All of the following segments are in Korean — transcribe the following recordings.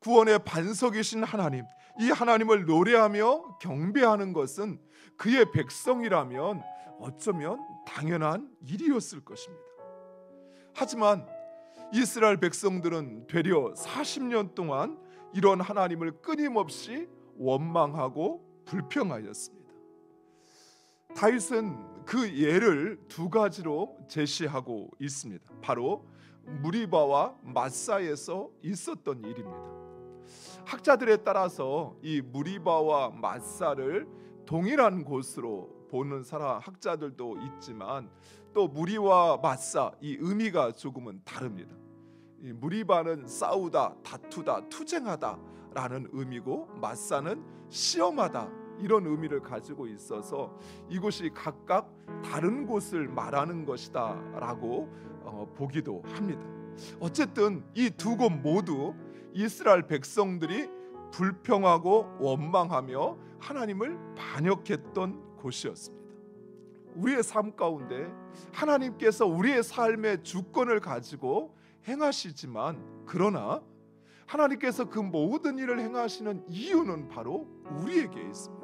구원의 반석이신 하나님, 이 하나님을 노래하며 경배하는 것은 그의 백성이라면 어쩌면 당연한 일이었을 것입니다. 하지만 이스라엘 백성들은 되려 40년 동안 이런 하나님을 끊임없이 원망하고 불평하였습니다. 다윗은 그 예를 두 가지로 제시하고 있습니다. 바로 무리바와 마사에서 있었던 일입니다. 학자들에 따라서 이 무리바와 마사를 동일한 곳으로 보는 학자들도 있지만 또 무리와 마사 이 의미가 조금은 다릅니다. 이 무리바는 싸우다, 다투다, 투쟁하다 라는 의미고 마사는 시험하다 이런 의미를 가지고 있어서 이곳이 각각 다른 곳을 말하는 것이다 라고 보기도 합니다. 어쨌든 이 두 곳 모두 이스라엘 백성들이 불평하고 원망하며 하나님을 반역했던 곳이었습니다. 우리의 삶 가운데 하나님께서 우리의 삶의 주권을 가지고 행하시지만 그러나 하나님께서 그 모든 일을 행하시는 이유는 바로 우리에게 있습니다.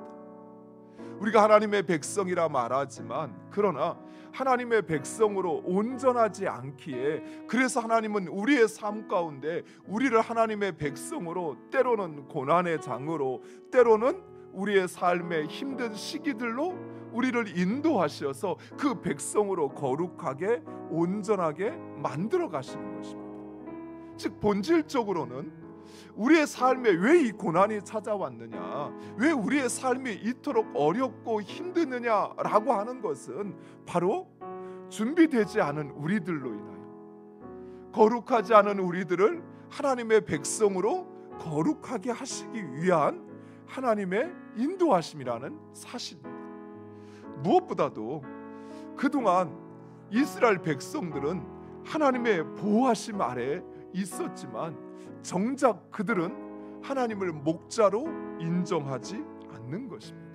우리가 하나님의 백성이라 말하지만 그러나 하나님의 백성으로 온전하지 않기에 그래서 하나님은 우리의 삶 가운데 우리를 하나님의 백성으로 때로는 고난의 장으로 때로는 우리의 삶의 힘든 시기들로 우리를 인도하셔서 그 백성으로 거룩하게 온전하게 만들어 가시는 것입니다. 즉 본질적으로는 우리의 삶에 왜 이 고난이 찾아왔느냐, 왜 우리의 삶이 이토록 어렵고 힘드느냐라고 하는 것은 바로 준비되지 않은 우리들로 인하여 거룩하지 않은 우리들을 하나님의 백성으로 거룩하게 하시기 위한 하나님의 인도하심이라는 사실입니다. 무엇보다도 그동안 이스라엘 백성들은 하나님의 보호하심 아래 있었지만 정작 그들은 하나님을 목자로 인정하지 않는 것입니다.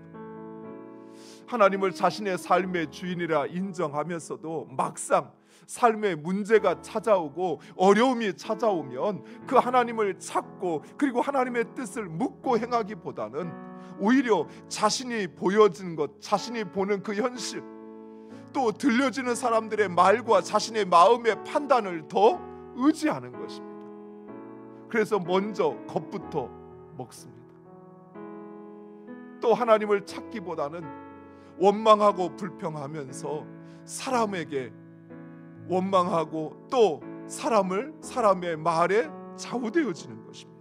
하나님을 자신의 삶의 주인이라 인정하면서도 막상 삶의 문제가 찾아오고 어려움이 찾아오면 그 하나님을 찾고 그리고 하나님의 뜻을 묻고 행하기보다는 오히려 자신이 보여진 것, 자신이 보는 그 현실, 또 들려지는 사람들의 말과 자신의 마음의 판단을 더 의지하는 것입니다. 그래서 먼저 겁부터 먹습니다. 또 하나님을 찾기보다는 원망하고 불평하면서 사람에게 원망하고 또 사람의 말에 좌우되어지는 것입니다.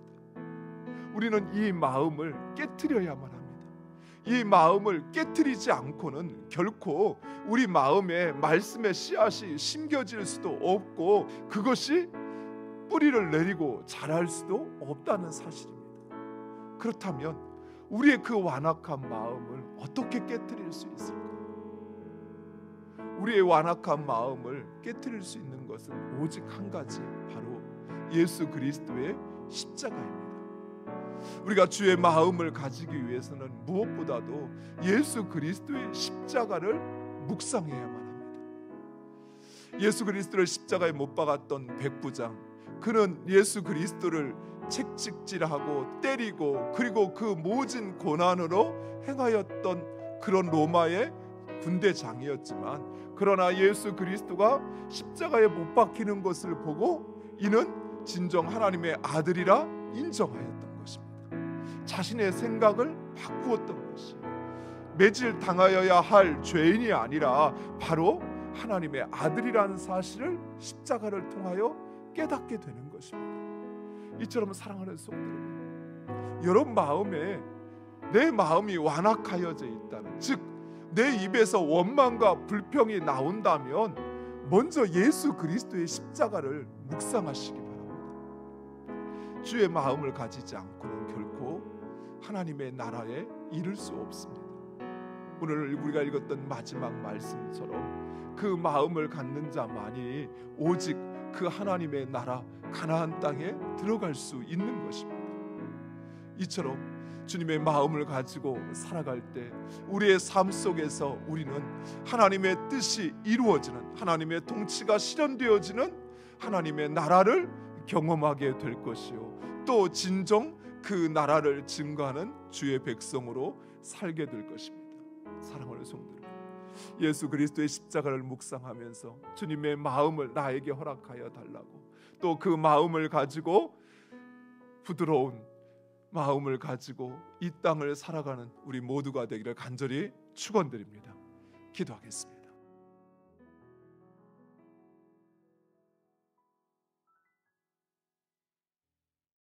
우리는 이 마음을 깨트려야만 합니다. 이 마음을 깨트리지 않고는 결코 우리 마음에 말씀의 씨앗이 심겨질 수도 없고 그것이 뿌리를 내리고 자랄 수도 없다는 사실입니다. 그렇다면 우리의 그 완악한 마음을 어떻게 깨트릴 수 있을까요? 우리의 완악한 마음을 깨트릴 수 있는 것은 오직 한 가지, 바로 예수 그리스도의 십자가입니다. 우리가 주의 마음을 가지기 위해서는 무엇보다도 예수 그리스도의 십자가를 묵상해야만 합니다. 예수 그리스도를 십자가에 못 박았던 백부장, 그는 예수 그리스도를 채찍질하고 때리고 그리고 그 모진 고난으로 행하였던 그런 로마의 군대장이었지만 그러나 예수 그리스도가 십자가에 못 박히는 것을 보고 이는 진정 하나님의 아들이라 인정하였던 것입니다. 자신의 생각을 바꾸었던 것입니다. 매질 당하여야 할 죄인이 아니라 바로 하나님의 아들이라는 사실을 십자가를 통하여 깨닫게 되는 것입니다. 이처럼 사랑하는 성도들, 여러분 마음에 내 마음이 완악하여져 있다면, 즉 내 입에서 원망과 불평이 나온다면 먼저 예수 그리스도의 십자가를 묵상하시기 바랍니다. 주의 마음을 가지지 않고는 결코 하나님의 나라에 이를 수 없습니다. 오늘 우리가 읽었던 마지막 말씀처럼 그 마음을 갖는 자만이 오직 그 하나님의 나라 가나안 땅에 들어갈 수 있는 것입니다. 이처럼 주님의 마음을 가지고 살아갈 때 우리의 삶 속에서 우리는 하나님의 뜻이 이루어지는, 하나님의 통치가 실현되어지는 하나님의 나라를 경험하게 될 것이요, 또 진정 그 나라를 증거하는 주의 백성으로 살게 될 것입니다. 사랑하는 성도들, 예수 그리스도의 십자가를 묵상하면서 주님의 마음을 나에게 허락하여 달라고, 또 그 마음을 가지고 부드러운 마음을 가지고 이 땅을 살아가는 우리 모두가 되기를 간절히 축원드립니다. 기도하겠습니다.